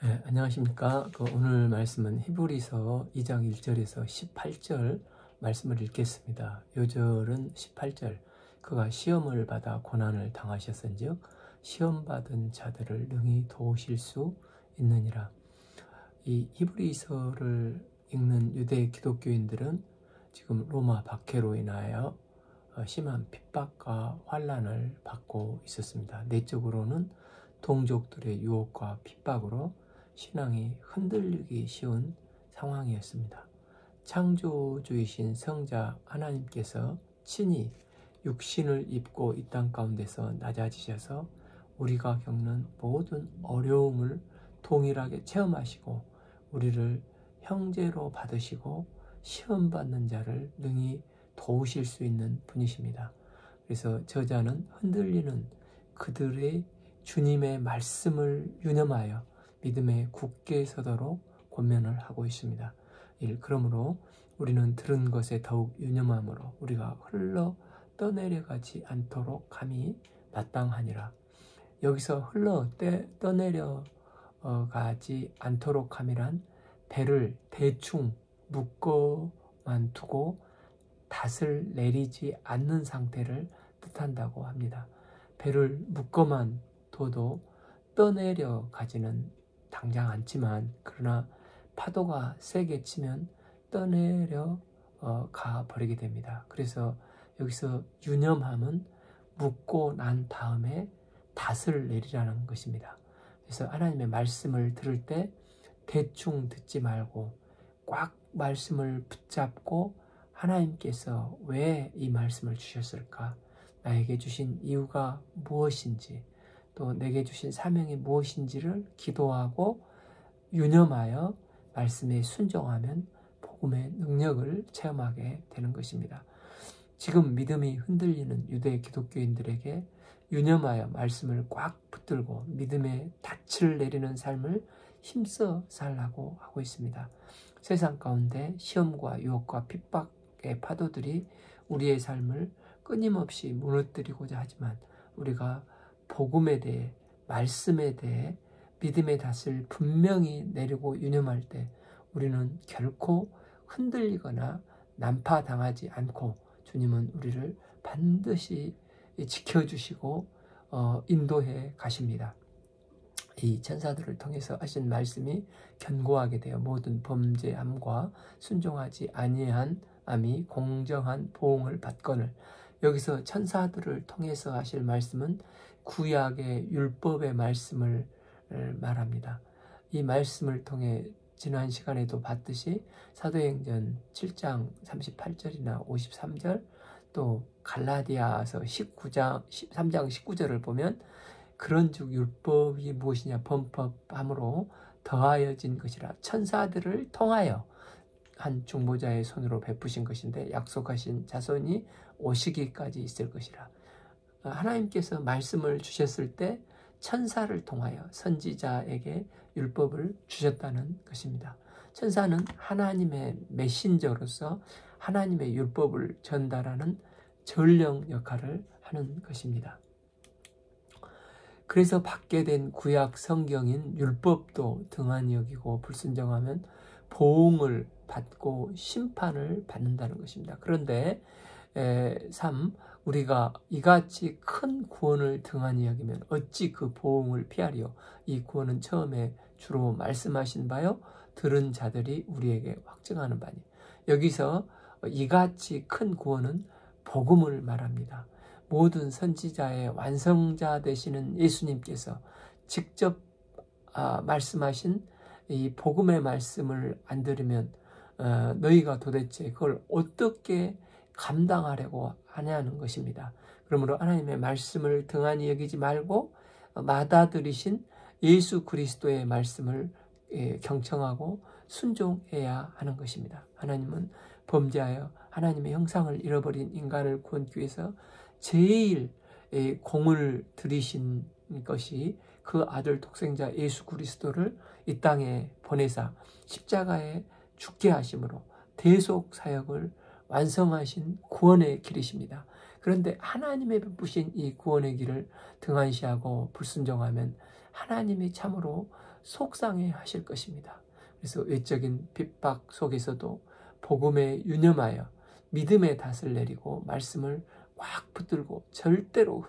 네, 안녕하십니까. 오늘 말씀은 히브리서 2장 1절에서 18절 말씀을 읽겠습니다. 요절은 18절. 그가 시험을 받아 고난을 당하셨은즉 시험받은 자들을 능히 도우실 수 있느니라. 이 히브리서를 읽는 유대 기독교인들은 지금 로마 박해로 인하여 심한 핍박과 환난을 받고 있었습니다. 내적으로는 동족들의 유혹과 핍박으로 신앙이 흔들리기 쉬운 상황이었습니다. 창조주이신 성자 하나님께서 친히 육신을 입고 이 땅 가운데서 낮아지셔서 우리가 겪는 모든 어려움을 동일하게 체험하시고 우리를 형제로 받으시고 시험받는 자를 능히 도우실 수 있는 분이십니다. 그래서 저자는 흔들리는 그들의 주님의 말씀을 유념하여 믿음에 굳게 서도록 권면을 하고 있습니다. 그러므로 우리는 들은 것에 더욱 유념함으로 우리가 흘러 떠내려가지 않도록 감히 마땅하니라. 여기서 흘러 떠내려가지 않도록 함이란 배를 대충 묶어만 두고 닷을 내리지 않는 상태를 뜻한다고 합니다. 배를 묶어만 둬도 떠내려가지는 당장 않지만 그러나 파도가 세게 치면 떠내려가 버리게 됩니다. 그래서 여기서 유념함은 묶고 난 다음에 닷을 내리라는 것입니다. 그래서 하나님의 말씀을 들을 때 대충 듣지 말고 꽉 말씀을 붙잡고 하나님께서 왜 이 말씀을 주셨을까? 나에게 주신 이유가 무엇인지 또 내게 주신 사명이 무엇인지를 기도하고 유념하여 말씀에 순종하면 복음의 능력을 체험하게 되는 것입니다. 지금 믿음이 흔들리는 유대 기독교인들에게 유념하여 말씀을 꽉 붙들고 믿음의 닻을 내리는 삶을 힘써 살라고 하고 있습니다. 세상 가운데 시험과 유혹과 핍박의 파도들이 우리의 삶을 끊임없이 무너뜨리고자 하지만 우리가 복음에 대해 말씀에 대해 믿음의 닷을 분명히 내리고 유념할 때 우리는 결코 흔들리거나 난파당하지 않고 주님은 우리를 반드시 지켜주시고 인도해 가십니다. 이 천사들을 통해서 하신 말씀이 견고하게 되어 모든 범죄함과 순종하지 아니함이 공정한 보응을 받거늘. 여기서 천사들을 통해서 하실 말씀은 구약의 율법의 말씀을 말합니다. 이 말씀을 통해 지난 시간에도 봤듯이 사도행전 7장 38절이나 53절 또 갈라디아서 3장 19절을 보면 그런즉 율법이 무엇이냐 범법함으로 더하여진 것이라 천사들을 통하여 한 중보자의 손으로 베푸신 것인데 약속하신 자손이 오시기까지 있을 것이라. 하나님께서 말씀을 주셨을 때 천사를 통하여 선지자에게 율법을 주셨다는 것입니다. 천사는 하나님의 메신저로서 하나님의 율법을 전달하는 전령 역할을 하는 것입니다. 그래서 받게 된 구약 성경인 율법도 등한히 여기고 불순종하면 보응을 받고 심판을 받는다는 것입니다. 그런데 3. 우리가 이같이 큰 구원을 등한히 여기면 어찌 그 보응을 피하리요? 이 구원은 처음에 주로 말씀하신 바요 들은 자들이 우리에게 확증하는 바니. 여기서 이같이 큰 구원은 복음을 말합니다. 모든 선지자의 완성자 되시는 예수님께서 직접 말씀하신 이 복음의 말씀을 안 들으면 너희가 도대체 그걸 어떻게 감당하려고 하냐는 것입니다. 그러므로 하나님의 말씀을 등한히 여기지 말고 받아들이신 예수 그리스도의 말씀을 경청하고 순종해야 하는 것입니다. 하나님은 범죄하여 하나님의 형상을 잃어버린 인간을 구원하기 위해서 제일 공을 들이신 것이 그 아들 독생자 예수 그리스도를 이 땅에 보내사 십자가에 죽게 하심으로 대속 사역을 완성하신 구원의 길이십니다. 그런데 하나님의 베푸신 이 구원의 길을 등한시하고 불순종하면 하나님이 참으로 속상해 하실 것입니다. 그래서 외적인 핍박 속에서도 복음에 유념하여 믿음의 닷을 내리고 말씀을 꽉 붙들고 절대로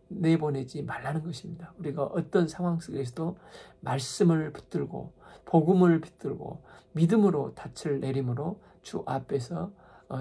내보내지 말라는 것입니다. 우리가 어떤 상황 속에서도 말씀을 붙들고 복음을 붙들고 믿음으로 닻을 내림으로 주 앞에서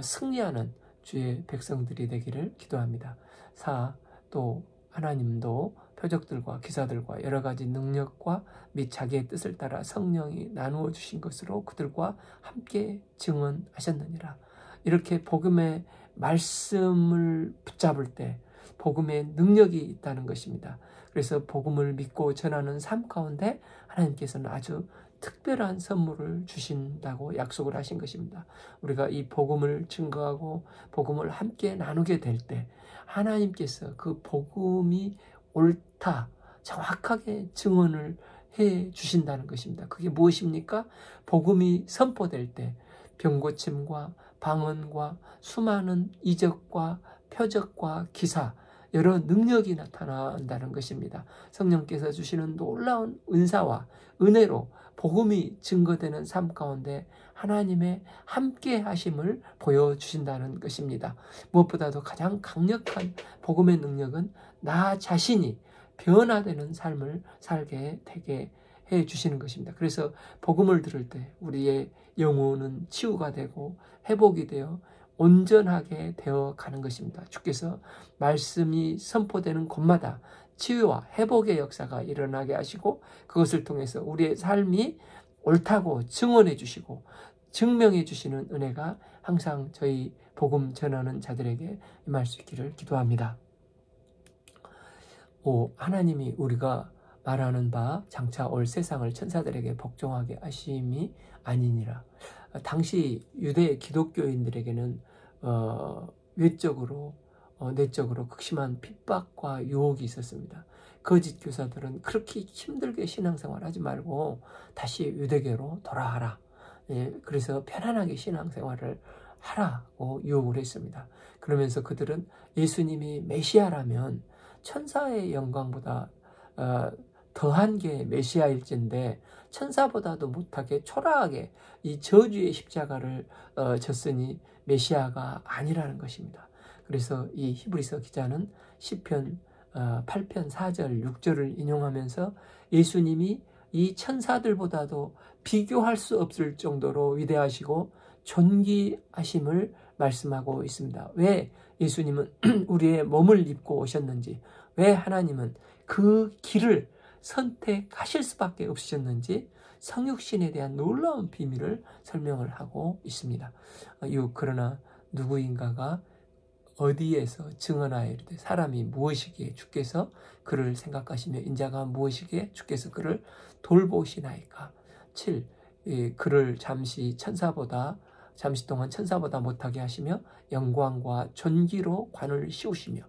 승리하는 주의 백성들이 되기를 기도합니다. 4. 또 하나님도 표적들과 기사들과 여러 가지 능력과 및 자기의 뜻을 따라 성령이 나누어 주신 것으로 그들과 함께 증언하셨느니라. 이렇게 복음의 말씀을 붙잡을 때 복음의 능력이 있다는 것입니다. 그래서 복음을 믿고 전하는 삶 가운데 하나님께서는 아주 특별한 선물을 주신다고 약속을 하신 것입니다. 우리가 이 복음을 증거하고 복음을 함께 나누게 될 때 하나님께서 그 복음이 옳다, 정확하게 증언을 해 주신다는 것입니다. 그게 무엇입니까? 복음이 선포될 때 병고침과 방언과 수많은 이적과 표적과 기사, 여러 능력이 나타난다는 것입니다. 성령께서 주시는 놀라운 은사와 은혜로 복음이 증거되는 삶 가운데 하나님의 함께 하심을 보여주신다는 것입니다. 무엇보다도 가장 강력한 복음의 능력은 나 자신이 변화되는 삶을 살게 되게 해주시는 것입니다. 그래서 복음을 들을 때 우리의 영혼은 치유가 되고 회복이 되어 온전하게 되어 가는 것입니다. 주께서 말씀이 선포되는 곳마다 치유와 회복의 역사가 일어나게 하시고 그것을 통해서 우리의 삶이 옳다고 증언해 주시고 증명해 주시는 은혜가 항상 저희 복음 전하는 자들에게 임할 수 있기를 기도합니다. 5. 하나님이 우리가 말하는 바 장차 올 세상을 천사들에게 복종하게 하심이 아니니라. 당시 유대 기독교인들에게는 외적으로 내적으로 극심한 핍박과 유혹이 있었습니다. 거짓 교사들은 그렇게 힘들게 신앙생활하지 말고 다시 유대교로 돌아와라. 그래서 편안하게 신앙생활을 하라고 유혹을 했습니다. 그러면서 그들은 예수님이 메시아라면 천사의 영광보다 더한 게 메시아일진데 천사보다도 못하게 초라하게 이 저주의 십자가를 졌으니 메시아가 아니라는 것입니다. 그래서 이 히브리서 기자는 시편 8편 4절 6절을 인용하면서 예수님이 이 천사들보다도 비교할 수 없을 정도로 위대하시고 존귀하심을 말씀하고 있습니다. 왜 예수님은 우리의 몸을 입고 오셨는지, 왜 하나님은 그 길을 선택하실 수밖에 없으셨는지 성육신에 대한 놀라운 비밀을 설명을 하고 있습니다. 그러나 누구인가가 어디에서 증언하여 이르되 사람이 무엇이기에 주께서 그를 생각하시며 인자가 무엇이기에 주께서 그를 돌보시나이까. 7. 그를 잠시 동안 천사보다 못하게 하시며 영광과 존귀로 관을 씌우시며.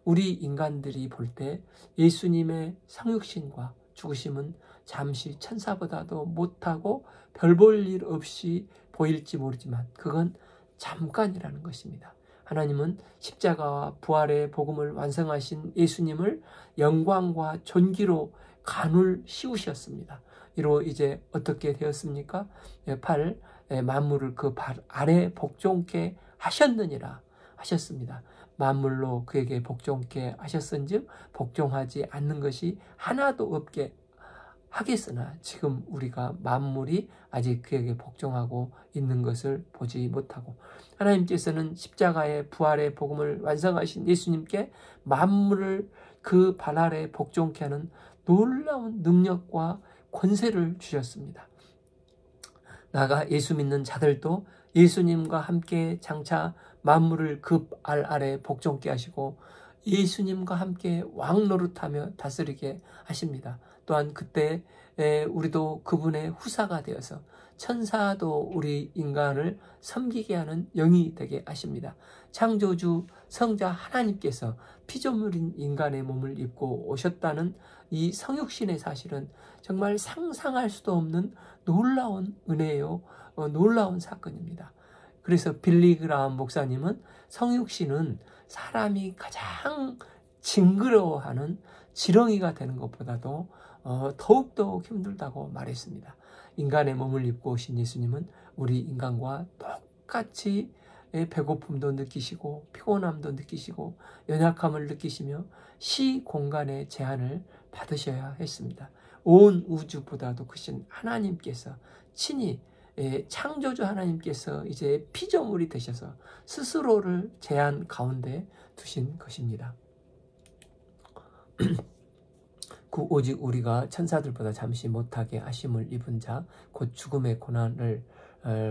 우리 인간들이 볼 때 예수님의 성육신과 죽으심은 잠시 천사보다도 못하고 별 볼 일 없이 보일지 모르지만 그건 잠깐이라는 것입니다. 하나님은 십자가와 부활의 복음을 완성하신 예수님을 영광과 존귀로 관을 씌우셨습니다. 이로 이제 어떻게 되었습니까? 8. 만물을 그 발 아래 복종케 하셨느니라 하셨습니다. 만물로 그에게 복종케 하셨은즉 복종하지 않는 것이 하나도 없게 하겠으나 지금 우리가 만물이 아직 그에게 복종하고 있는 것을 보지 못하고 하나님께서는 십자가의 부활의 복음을 완성하신 예수님께 만물을 그 발 아래 복종케 하는 놀라운 능력과 권세를 주셨습니다. 나아가 예수 믿는 자들도 예수님과 함께 장차 만물을 그 발 아래 복종케 하시고 예수님과 함께 왕 노릇하며 다스리게 하십니다. 또한 그때 우리도 그분의 후사가 되어서 천사도 우리 인간을 섬기게 하는 영이 되게 하십니다. 창조주 성자 하나님께서 피조물인 인간의 몸을 입고 오셨다는 이 성육신의 사실은 정말 상상할 수도 없는 놀라운 은혜요, 놀라운 사건입니다. 그래서 빌리 그라함 목사님은 성육신은 사람이 가장 징그러워하는 지렁이가 되는 것보다도 더욱더 힘들다고 말했습니다. 인간의 몸을 입고 오신 예수님은 우리 인간과 똑같이 배고픔도 느끼시고 피곤함도 느끼시고 연약함을 느끼시며 시공간의 제한을 받으셔야 했습니다. 온 우주보다도 크신 하나님께서 친히 창조주 하나님께서 이제 피조물이 되셔서 스스로를 제한 가운데 두신 것입니다. 오직 우리가 천사들보다 잠시 못하게 하심을 입은 자 곧 죽음의 고난을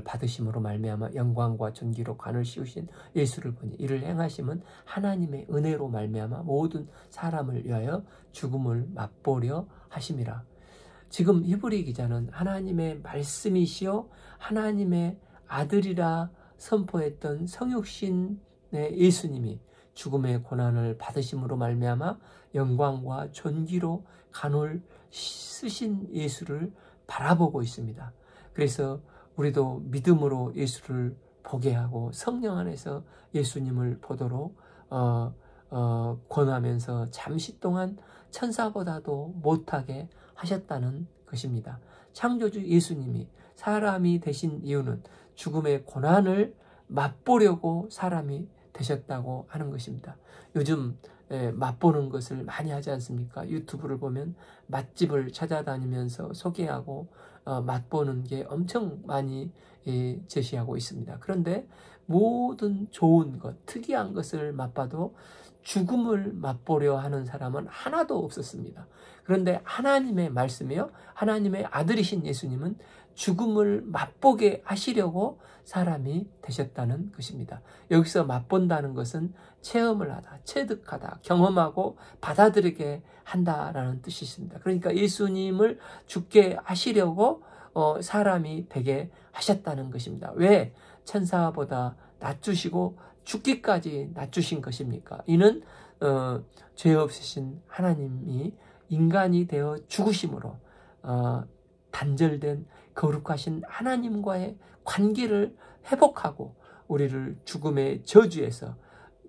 받으심으로 말미암아 영광과 존귀로 관을 씌우신 예수를 보니 이를 행하심은 하나님의 은혜로 말미암아 모든 사람을 위하여 죽음을 맛보려 하심이라. 지금 히브리 기자는 하나님의 말씀이시요 하나님의 아들이라 선포했던 성육신의 예수님이 죽음의 고난을 받으심으로 말미암아 영광과 존귀로 간을 쓰신 예수를 바라보고 있습니다. 그래서 우리도 믿음으로 예수를 보게 하고 성령 안에서 예수님을 보도록 권하면서 잠시 동안 천사보다도 못하게 하셨다는 것입니다. 창조주 예수님이 사람이 되신 이유는 죽음의 고난을 맛보려고 사람이 되셨다고 하는 것입니다. 요즘 맛보는 것을 많이 하지 않습니까? 유튜브를 보면 맛집을 찾아다니면서 소개하고 맛보는 게 엄청 많이 제시하고 있습니다. 그런데 모든 좋은 것, 특이한 것을 맛봐도 죽음을 맛보려 하는 사람은 하나도 없었습니다. 그런데 하나님의 말씀이요, 하나님의 아들이신 예수님은 죽음을 맛보게 하시려고 사람이 되셨다는 것입니다. 여기서 맛본다는 것은 체험을 하다, 체득하다, 경험하고 받아들이게 한다라는 뜻이 있습니다. 그러니까 예수님을 죽게 하시려고 사람이 되게 하셨다는 것입니다. 왜 천사보다 낮추시고 죽기까지 낮추신 것입니까? 이는 죄 없으신 하나님이 인간이 되어 죽으심으로 단절된 거룩하신 하나님과의 관계를 회복하고 우리를 죽음의 저주에서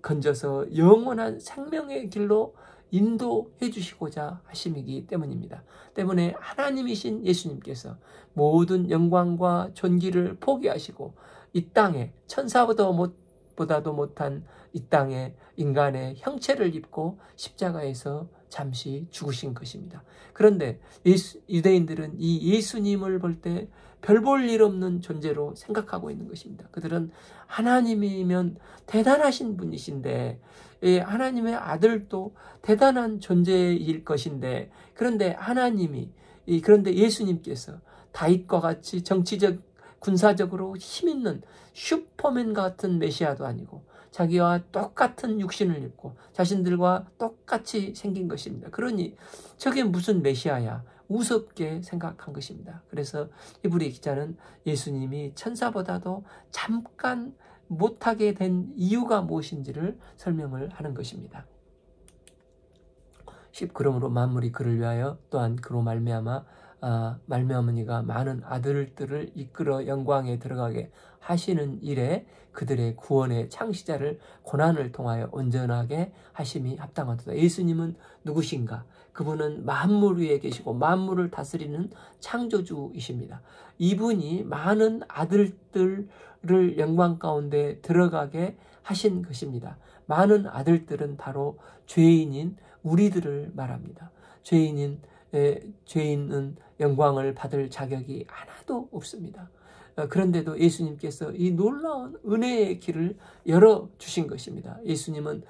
건져서 영원한 생명의 길로 인도해 주시고자 하심이기 때문입니다. 때문에 하나님이신 예수님께서 모든 영광과 존귀를 포기하시고 이 땅에 천사보다도 못한 이 땅에 인간의 형체를 입고 십자가에서 잠시 죽으신 것입니다. 그런데 유대인들은 이 예수님을 볼 때 별 볼 일 없는 존재로 생각하고 있는 것입니다. 그들은 하나님이면 대단하신 분이신데 하나님의 아들도 대단한 존재일 것인데 그런데 그런데 예수님께서 다윗과 같이 정치적 군사적으로 힘있는 슈퍼맨 같은 메시아도 아니고 자기와 똑같은 육신을 입고 자신들과 똑같이 생긴 것입니다. 그러니 저게 무슨 메시아야? 우습게 생각한 것입니다. 그래서 히브리 기자는 예수님이 천사보다도 잠깐 못하게 된 이유가 무엇인지를 설명을 하는 것입니다. 그러므로 만물이 그를 위하여 또한 그로 말미암으니가 많은 아들들을 이끌어 영광에 들어가게 하시는 일에 그들의 구원의 창시자를 고난을 통하여 온전하게 하심이 합당하도다. 예수님은 누구신가? 그분은 만물 위에 계시고 만물을 다스리는 창조주이십니다. 이분이 많은 아들들을 영광 가운데 들어가게 하신 것입니다. 많은 아들들은 바로 죄인인 우리들을 말합니다. 죄인은 영광을 받을 자격이 하나도 없습니다. 그런데도 예수님께서 이 놀라운 은혜의 길을 열어주신 것입니다. 예수님은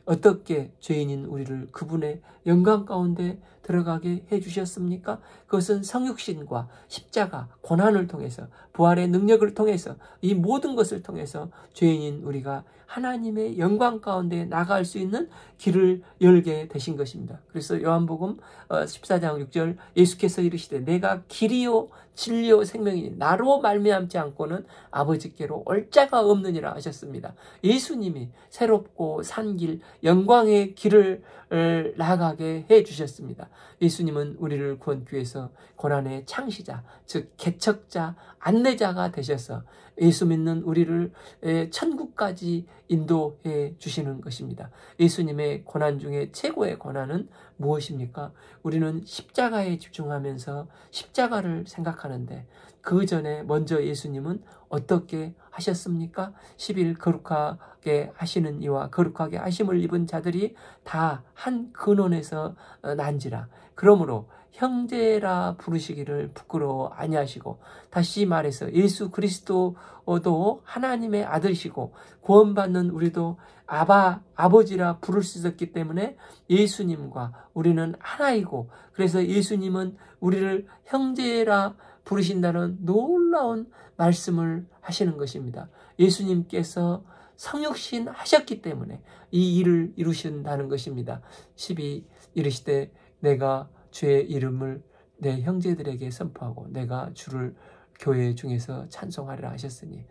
어떻게 죄인인 우리를 그분의 영광 가운데 들어가게 해주셨습니까? 그것은 성육신과 십자가, 고난을 통해서 부활의 능력을 통해서 이 모든 것을 통해서 죄인인 우리가 하나님의 영광 가운데 나갈 수 있는 길을 열게 되신 것입니다. 그래서 요한복음 14장 6절 예수께서 이르시되 내가 길이요 진리요 생명이니 나로 말미암지 않고는 아버지께로 올 자가 없느니라 하셨습니다. 예수님이 새롭고 산 길, 영광의 길을 나가게 해주셨습니다. 예수님은 우리를 구원기 위해서 고난의 창시자, 즉 개척자, 안내자가 되셔서 예수 믿는 우리를 천국까지 인도해 주시는 것입니다. 예수님의 고난 중에 최고의 고난은 무엇입니까? 우리는 십자가에 집중하면서 십자가를 생각하는데 그 전에 먼저 예수님은 어떻게 하셨습니까? 10일 거룩하게 하시는 이와 거룩하게 하심을 입은 자들이 다 한 근원에서 난지라. 그러므로 형제라 부르시기를 부끄러워 아니하시고, 다시 말해서 예수 그리스도도 하나님의 아들이시고 구원받는 우리도 아버지라 부를 수 있었기 때문에 예수님과 우리는 하나이고, 그래서 예수님은 우리를 형제라 부르신다는 놀라운 말씀을 하시는 것입니다. 예수님께서 성육신 하셨기 때문에 이 일을 이루신다는 것입니다. 12 이르시되 내가 주의 이름을 내 형제들에게 선포하고 내가 주를 교회 중에서 찬송하리라 하셨으니,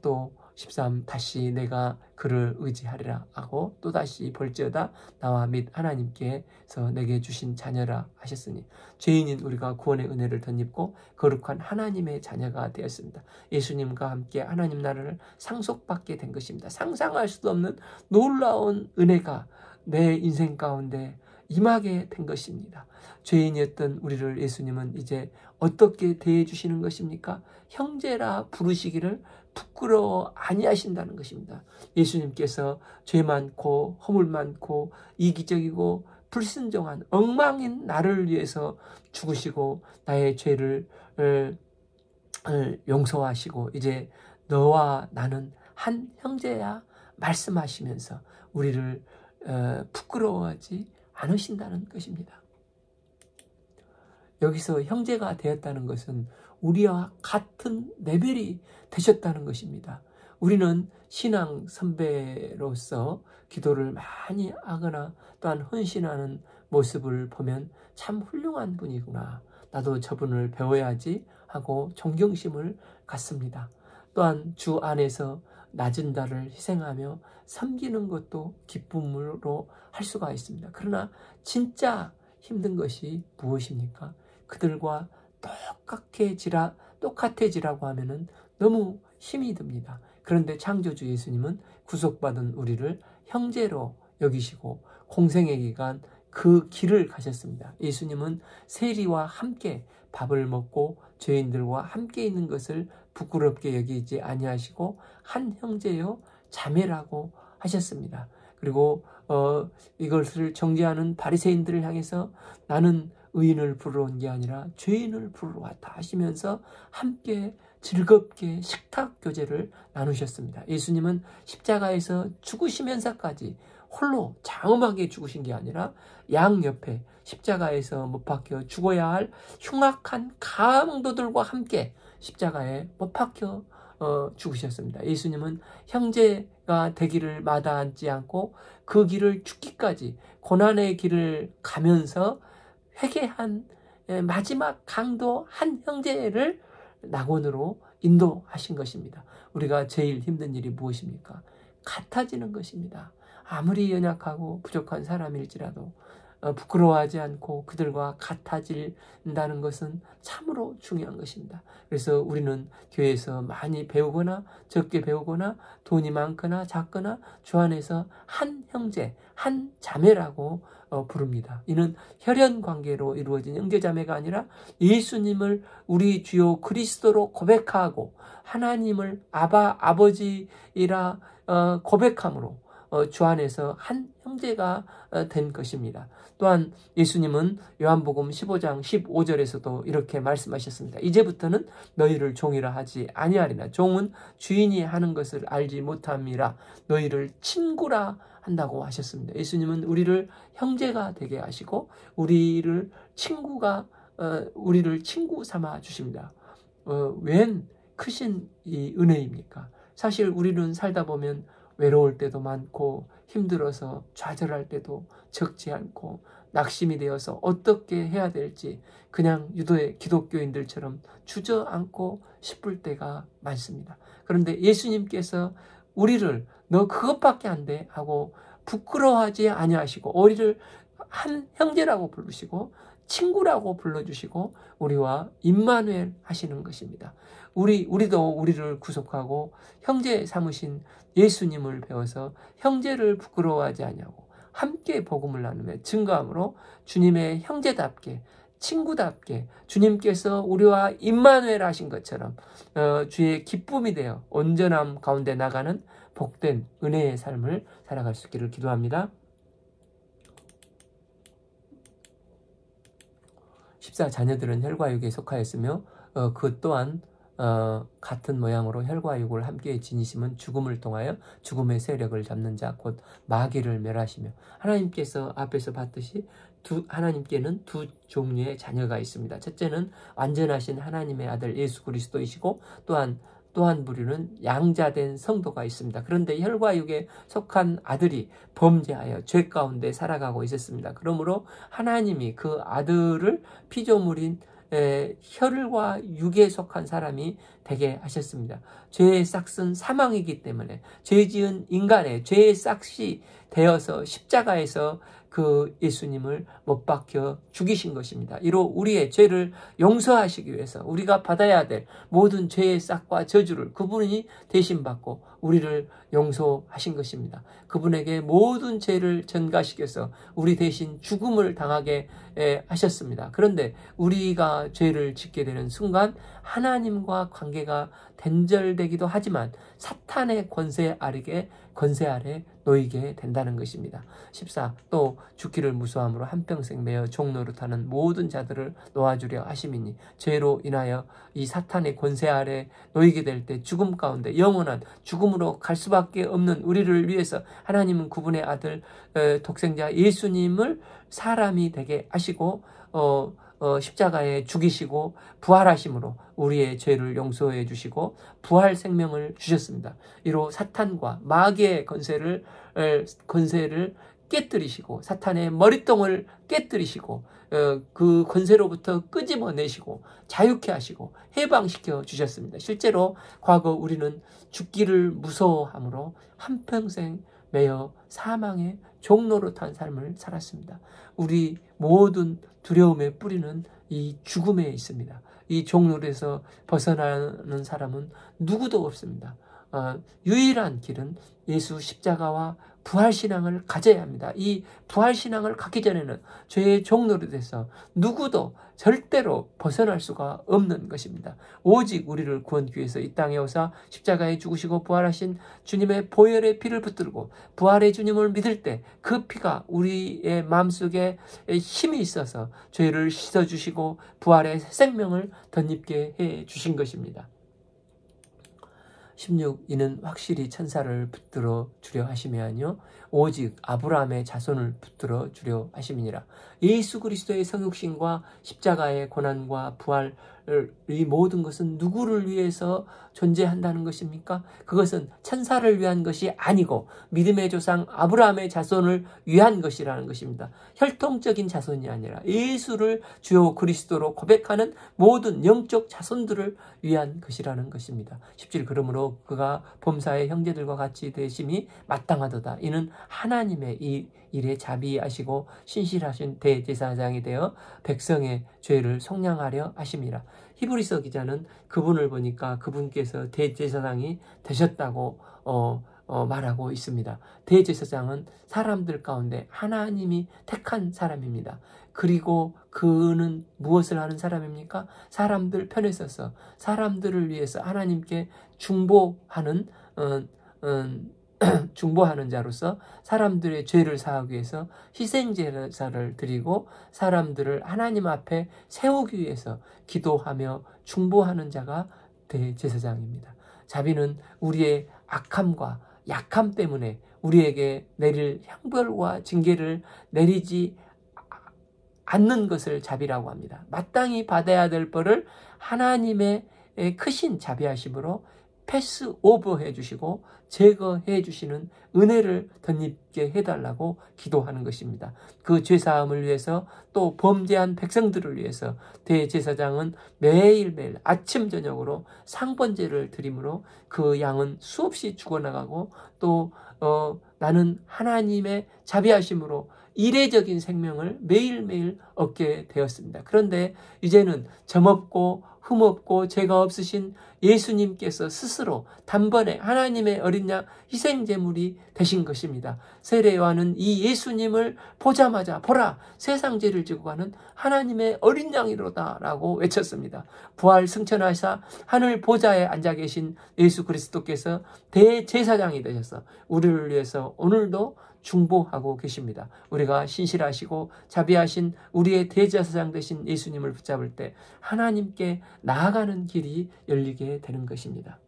또 13 다시 내가 그를 의지하리라 하고 또다시 볼지어다 나와 및 하나님께서 내게 주신 자녀라 하셨으니, 죄인인 우리가 구원의 은혜를 덧입고 거룩한 하나님의 자녀가 되었습니다. 예수님과 함께 하나님 나라를 상속받게 된 것입니다. 상상할 수도 없는 놀라운 은혜가 내 인생 가운데 임하게 된 것입니다. 죄인이었던 우리를 예수님은 이제 어떻게 대해 주시는 것입니까? 형제라 부르시기를 부끄러워 아니하신다는 것입니다. 예수님께서 죄 많고 허물 많고 이기적이고 불순종한 엉망인 나를 위해서 죽으시고 나의 죄를 용서하시고 이제 너와 나는 한 형제야 말씀하시면서 우리를 부끄러워하지 않으신다는 것입니다. 여기서 형제가 되었다는 것은 우리와 같은 레벨이 되셨다는 것입니다. 우리는 신앙 선배로서 기도를 많이 하거나 또한 헌신하는 모습을 보면 참 훌륭한 분이구나, 나도 저분을 배워야지 하고 존경심을 갖습니다. 또한 주 안에서 낮은 자를 희생하며 섬기는 것도 기쁨으로 할 수가 있습니다. 그러나 진짜 힘든 것이 무엇입니까? 그들과 똑같아지라고 하면은 너무 힘이 듭니다. 그런데 창조주 예수님은 구속받은 우리를 형제로 여기시고 공생의 기간 그 길을 가셨습니다. 예수님은 세리와 함께 밥을 먹고 죄인들과 함께 있는 것을 부끄럽게 여기지 아니하시고 한 형제요 자매라고 하셨습니다. 그리고 이것을 정죄하는 바리새인들을 향해서 나는 의인을 부르러 온 게 아니라 죄인을 부르러 왔다 하시면서 함께 즐겁게 식탁 교제를 나누셨습니다. 예수님은 십자가에서 죽으시면서까지 홀로 장엄하게 죽으신 게 아니라 양 옆에 십자가에서 못 박혀 죽어야 할 흉악한 강도들과 함께 십자가에 못 박혀 죽으셨습니다. 예수님은 형제가 되기를 마다하지 않고 그 길을 죽기까지 고난의 길을 가면서 회개한 마지막 강도 한 형제를 낙원으로 인도하신 것입니다. 우리가 제일 힘든 일이 무엇입니까? 같아지는 것입니다. 아무리 연약하고 부족한 사람일지라도 부끄러워하지 않고 그들과 같아진다는 것은 참으로 중요한 것입니다. 그래서 우리는 교회에서 많이 배우거나 적게 배우거나 돈이 많거나 작거나 주 안에서 한 형제, 한 자매라고 부릅니다. 이는 혈연 관계로 이루어진 형제자매가 아니라 예수님을 우리 주요 그리스도로 고백하고 하나님을 아버지라 고백함으로 주 안에서 한 형제가 된 것입니다. 또한 예수님은 요한복음 15장 15절에서도 이렇게 말씀하셨습니다. 이제부터는 너희를 종이라 하지 아니하리나 종은 주인이 하는 것을 알지 못함이라 너희를 친구라 한다고 하셨습니다. 예수님은 우리를 형제가 되게 하시고 우리를 친구 삼아 주십니다. 웬 크신 이 은혜입니까? 사실 우리는 살다 보면 외로울 때도 많고 힘들어서 좌절할 때도 적지 않고 낙심이 되어서 어떻게 해야 될지 그냥 유도의 기독교인들처럼 주저앉고 싶을 때가 많습니다. 그런데 예수님께서 우리를 너 그것밖에 안 돼 하고 부끄러워하지 아니하시고 우리를 한 형제라고 부르시고 친구라고 불러주시고 우리와 임마누엘 하시는 것입니다. 우리도 우리를 구속하고 형제 삼으신 예수님을 배워서 형제를 부끄러워하지 아니하고 함께 복음을 나누며 증거함으로 주님의 형제답게 친구답게 주님께서 우리와 임마누엘 하신 것처럼 주의 기쁨이 되어 온전함 가운데 나가는 복된 은혜의 삶을 살아갈 수 있기를 기도합니다. 14. 자녀들은 혈과 육에 속하였으며 그 또한 같은 모양으로 혈과 육을 함께 지니심은 죽음을 통하여 죽음의 세력을 잡는 자 곧 마귀를 멸하시며 하나님께서 앞에서 봤듯이 하나님께는 두 종류의 자녀가 있습니다. 첫째는 완전하신 하나님의 아들 예수 그리스도이시고 또한 한 부류는 양자된 성도가 있습니다. 그런데 혈과 육에 속한 아들이 범죄하여 죄 가운데 살아가고 있었습니다. 그러므로 하나님이 그 아들을 피조물인 혈과 육에 속한 사람이 되게 하셨습니다. 죄의 싹은 사망이기 때문에 죄 지은 인간의 죄의 싹이 되어서 십자가에서 그 예수님을 못 박혀 죽이신 것입니다. 이로 우리의 죄를 용서하시기 위해서 우리가 받아야 될 모든 죄의 싹과 저주를 그분이 대신 받고 우리를 용서하신 것입니다. 그분에게 모든 죄를 전가시켜서 우리 대신 죽음을 당하게 하셨습니다. 그런데 우리가 죄를 짓게 되는 순간 하나님과 관계가 단절되기도 하지만 사탄의 권세 아래 놓이게 된다는 것입니다. 14. 또 죽기를 무서워함으로 한평생 매어 종노릇하는 모든 자들을 놓아주려 하심이니 죄로 인하여 이 사탄의 권세 아래 놓이게 될 때 죽음 가운데 영원한 죽음으로 갈 수밖에 없는 우리를 위해서 하나님은 그분의 아들 독생자 예수님을 사람이 되게 하시고 십자가에 죽이시고 부활하심으로 우리의 죄를 용서해 주시고 부활 생명을 주셨습니다. 이로 사탄과 마귀의 권세를 깨뜨리시고 사탄의 머리통을 깨뜨리시고 그 권세로부터 끄집어내시고 자유케 하시고 해방시켜 주셨습니다. 실제로 과거 우리는 죽기를 무서워함으로 한평생 매여 사망의 종노릇한 삶을 살았습니다. 우리 모든 두려움의 뿌리는 이 죽음에 있습니다. 이 종노릇에서 벗어나는 사람은 누구도 없습니다. 유일한 길은 예수 십자가와 부활신앙을 가져야 합니다. 이 부활신앙을 갖기 전에는 죄의 종노릇에서 누구도 절대로 벗어날 수가 없는 것입니다. 오직 우리를 구원기 위해서 이 땅에 오사 십자가에 죽으시고 부활하신 주님의 보혈의 피를 붙들고 부활의 주님을 믿을 때 그 피가 우리의 마음속에 힘이 있어서 죄를 씻어주시고 부활의 생명을 덧입게 해주신 것입니다. 16. 이는 확실히 천사를 붙들어 주려 하심이 아니요 오직 아브라함의 자손을 붙들어 주려 하심이니라. 예수 그리스도의 성육신과 십자가의 고난과 부활 이 모든 것은 누구를 위해서 존재한다는 것입니까? 그것은 천사를 위한 것이 아니고 믿음의 조상 아브라함의 자손을 위한 것이라는 것입니다. 혈통적인 자손이 아니라 예수를 주요 그리스도로 고백하는 모든 영적 자손들을 위한 것이라는 것입니다. 17. 그러므로 그가 범사의 형제들과 같이 되심이 마땅하도다. 이는 하나님의 이 일에 자비하시고 신실하신 대제사장이 되어 백성의 죄를 속량하려 하심이라. 히브리서 기자는 그분을 보니까 그분께서 대제사장이 되셨다고 말하고 있습니다. 대제사장은 사람들 가운데 하나님이 택한 사람입니다. 그리고 그는 무엇을 하는 사람입니까? 사람들 편에 서서 사람들을 위해서 하나님께 중보하는 자로서 사람들의 죄를 사하기 위해서 희생제사를 드리고 사람들을 하나님 앞에 세우기 위해서 기도하며 중보하는 자가 대제사장입니다. 자비는 우리의 악함과 약함 때문에 우리에게 내릴 형벌과 징계를 내리지 않는 것을 자비라고 합니다. 마땅히 받아야 될 벌을 하나님의 크신 자비하심으로 패스 오버 해주시고 제거해 주시는 은혜를 덧입게 해달라고 기도하는 것입니다. 그 죄사함을 위해서 또 범죄한 백성들을 위해서 대제사장은 매일매일 아침 저녁으로 상번제를 드림으로 그 양은 수없이 죽어나가고 또 나는 하나님의 자비하심으로 이례적인 생명을 매일매일 얻게 되었습니다. 그런데 이제는 점없고 흠없고 죄가 없으신 예수님께서 스스로 단번에 하나님의 어린 양 희생제물이 되신 것입니다. 세례요한은 이 예수님을 보자마자 보라 세상 죄를 지고 가는 하나님의 어린 양이로다 라고 외쳤습니다. 부활 승천하사 하늘 보좌에 앉아 계신 예수 그리스도께서 대제사장이 되셔서 우리를 위해서 오늘도 중보하고 계십니다. 우리가 신실하시고 자비하신 우리의 대제사장 되신 예수님을 붙잡을 때 하나님께 나아가는 길이 열리게 되는 것입니다.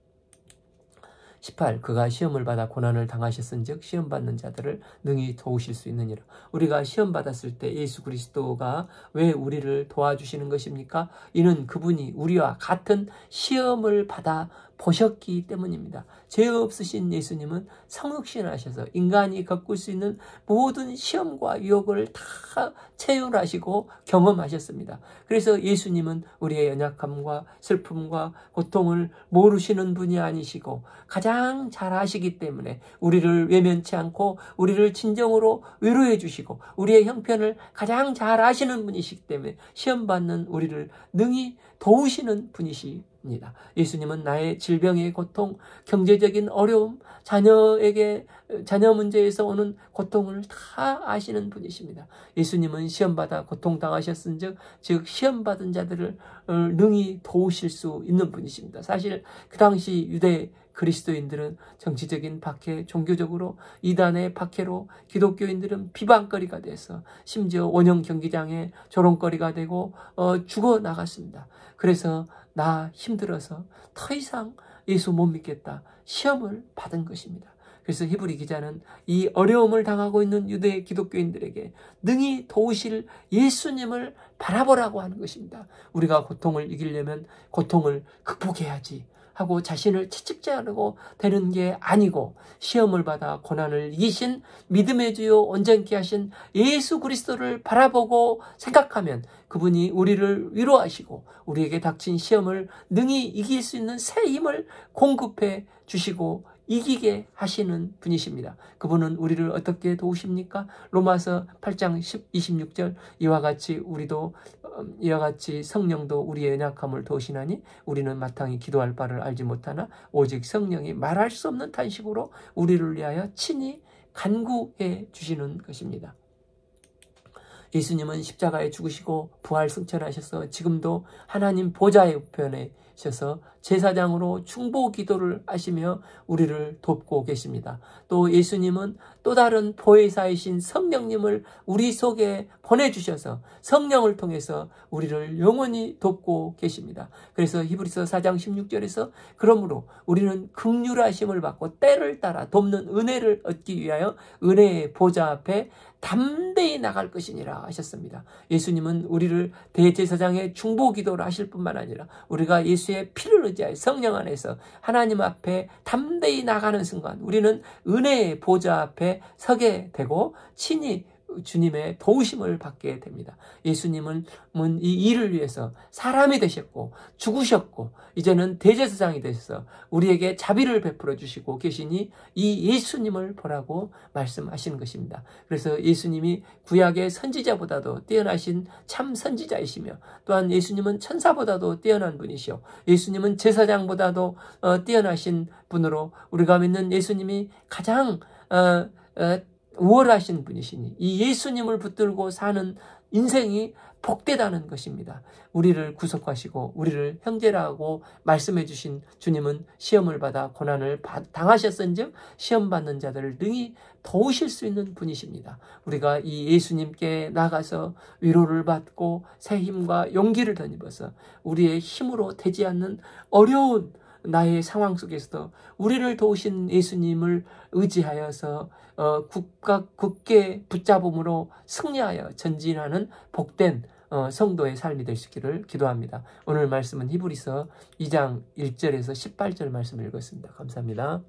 18. 그가 시험을 받아 고난을 당하셨은즉 시험받는 자들을 능히 도우실 수 있느니라. 우리가 시험받았을 때 예수 그리스도가 왜 우리를 도와주시는 것입니까? 이는 그분이 우리와 같은 시험을 받아 보셨기 때문입니다. 죄 없으신 예수님은 성육신하셔서 인간이 겪을 수 있는 모든 시험과 유혹을 다 체휼하시고 경험하셨습니다. 그래서 예수님은 우리의 연약함과 슬픔과 고통을 모르시는 분이 아니시고 가장 잘 아시기 때문에 우리를 외면치 않고 우리를 진정으로 위로해 주시고 우리의 형편을 가장 잘 아시는 분이시기 때문에 시험받는 우리를 능히 도우시는 분이십니다. 예수님은 나의 질병의 고통, 경제적인 어려움, 자녀 문제에서 오는 고통을 다 아시는 분이십니다. 예수님은 시험받아 고통당하셨은즉 즉 시험받은 자들을 능히 도우실 수 있는 분이십니다. 사실 그 당시 유대 그리스도인들은 정치적인 박해, 종교적으로 이단의 박해로 기독교인들은 비방거리가 돼서 심지어 원형 경기장의 조롱거리가 되고 죽어나갔습니다. 그래서 나 힘들어서 더 이상 예수 못 믿겠다. 시험을 받은 것입니다. 그래서 히브리 기자는 이 어려움을 당하고 있는 유대 기독교인들에게 능히 도우실 예수님을 바라보라고 하는 것입니다. 우리가 고통을 이기려면 고통을 극복해야지 하고 자신을 채찍질하려고 되는 게 아니고 시험을 받아 고난을 이기신 믿음의 주요 온전케 하신 예수 그리스도를 바라보고 생각하면 그분이 우리를 위로하시고 우리에게 닥친 시험을 능히 이길 수 있는 새 힘을 공급해 주시고 이기게 하시는 분이십니다. 그분은 우리를 어떻게 도우십니까? 로마서 8장 26절 이와 같이 성령도 우리의 연약함을 도우시나니 우리는 마땅히 기도할 바를 알지 못하나 오직 성령이 말할 수 없는 탄식으로 우리를 위하여 친히 간구해 주시는 것입니다. 예수님은 십자가에 죽으시고 부활 승천하셔서 지금도 하나님 보좌의 우편에 셔서 제사장으로 중보 기도를 하시며 우리를 돕고 계십니다. 또 예수님은 또 다른 보혜사이신 성령님을 우리 속에 보내주셔서 성령을 통해서 우리를 영원히 돕고 계십니다. 그래서 히브리서 4장 16절에서 그러므로 우리는 긍휼하심을 받고 때를 따라 돕는 은혜를 얻기 위하여 은혜의 보좌 앞에 담대히 나갈 것이니라 하셨습니다. 예수님은 우리를 대제사장의 중보 기도를 하실 뿐만 아니라 우리가 예수의 피를 의지하여 성령 안에서 하나님 앞에 담대히 나가는 순간 우리는 은혜의 보좌 앞에 서게 되고 친히 주님의 도우심을 받게 됩니다. 예수님은 이 일을 위해서 사람이 되셨고 죽으셨고 이제는 대제사장이 되셔서 우리에게 자비를 베풀어 주시고 계시니 이 예수님을 보라고 말씀하시는 것입니다. 그래서 예수님이 구약의 선지자보다도 뛰어나신 참 선지자이시며 또한 예수님은 천사보다도 뛰어난 분이시오. 예수님은 제사장보다도 뛰어나신 분으로 우리가 믿는 예수님이 가장 우월하신 분이시니 이 예수님을 붙들고 사는 인생이 복되다는 것입니다. 우리를 구속하시고 우리를 형제라고 말씀해 주신 주님은 시험을 받아 고난을 당하셨은즉 시험받는 자들을 능히 도우실 수 있는 분이십니다. 우리가 이 예수님께 나가서 위로를 받고 새 힘과 용기를 덧입어서 우리의 힘으로 되지 않는 어려운 나의 상황 속에서도 우리를 도우신 예수님을 의지하여서 굳게 붙잡음으로 승리하여 전진하는 복된 성도의 삶이 될 수 있기를 기도합니다. 오늘 말씀은 히브리서 2장 1절에서 18절 말씀을 읽었습니다. 감사합니다.